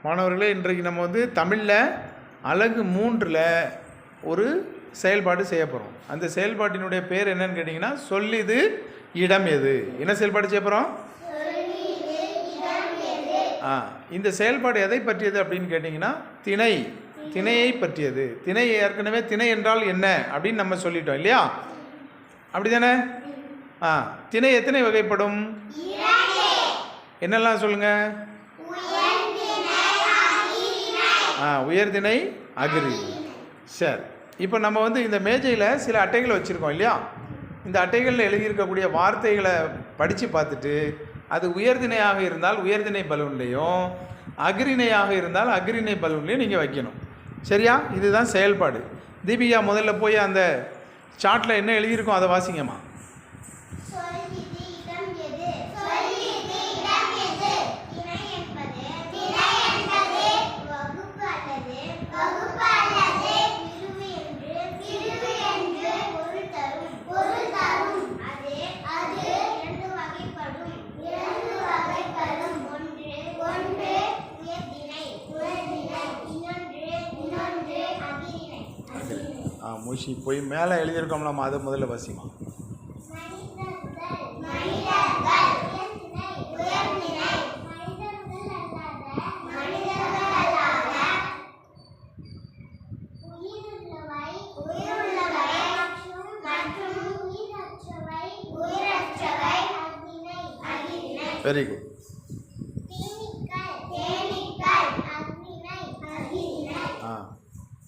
மாணவர்களே, இன்றைக்கு நம்ம தமிழில் அலகு 3ல் ஒரு செயல்பாடு செய்ய போகிறோம். அந்த செயல்பாட்டினுடைய பேர் என்னன்னு கேட்டிங்கன்னா, சொல்லிது இடம் எது. என்ன செயல்பாடு செய்ய போகிறோம்? இந்த செயல்பாடு எதை பற்றியது அப்படின்னு கேட்டிங்கன்னா, திணையை பற்றியது. திணை ஏற்கனவே திணை என்றால் என்ன அப்படின்னு நம்ம சொல்லிட்டோம் இல்லையா? அப்படி தானே? திணை எத்தனை வகைப்படும்? என்னெல்லாம் சொல்லுங்கள். உயர்திணை, அகிரி. சரி, இப்போ நம்ம இந்த மேஜையில் சில அட்டைகளை வச்சுருக்கோம் இல்லையா? இந்த அட்டைகளில் எழுதியிருக்கக்கூடிய வார்த்தைகளை படித்து பார்த்துட்டு அது உயர்திணையாக இருந்தால் உயர்திணை பலூன்லேயும், அகிரிணையாக இருந்தால் அகிரிணை பலூன்லேயும் நீங்கள் வைக்கணும். சரியா? இதுதான் செயல்பாடு. தீபிகா, முதல்ல போய் அந்த சார்ட்டில் என்ன எழுதியிருக்கோம் அதை வாசிங்கம்மா. மூசி போய் மேலே எழுதியிருக்கோம்லாமா, அதை முதல்ல வாசிமா. Very good.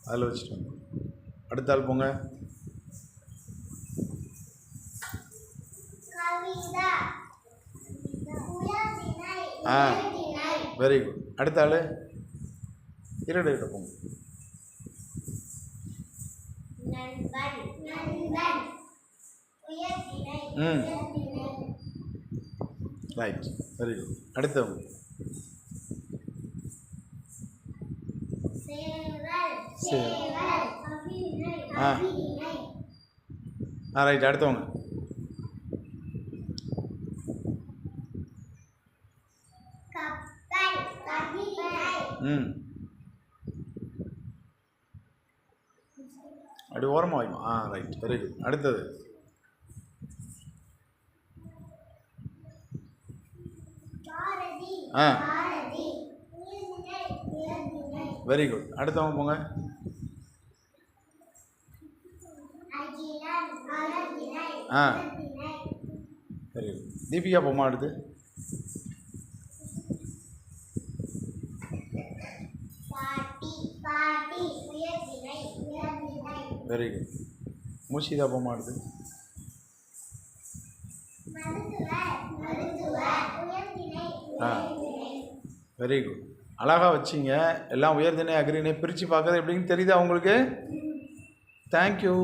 அதில் வச்சுட்டு வந்து அடுத்த ஆள் போங்க. Very good. அடுத்த ஆள் இரண்டு போங்க. Right, very good. அடுத்தவங்க. ரைட், அடுத்தவங்க. அப்படி ஓரமாக வைமா. Right, very good. அடுத்தது. Very good. அடுத்தவங்க போங்க. Very good. தீபிகா போமா. அடுத்து. Very good. மூஷிதா போமா. அடுத்து. Very good. அழகாக வச்சிங்க. எல்லாம் உயர்திணை அகிரிணை பிரித்து பார்க்குறது எப்படின்னு தெரியுதா உங்களுக்கு? தேங்க்யூ.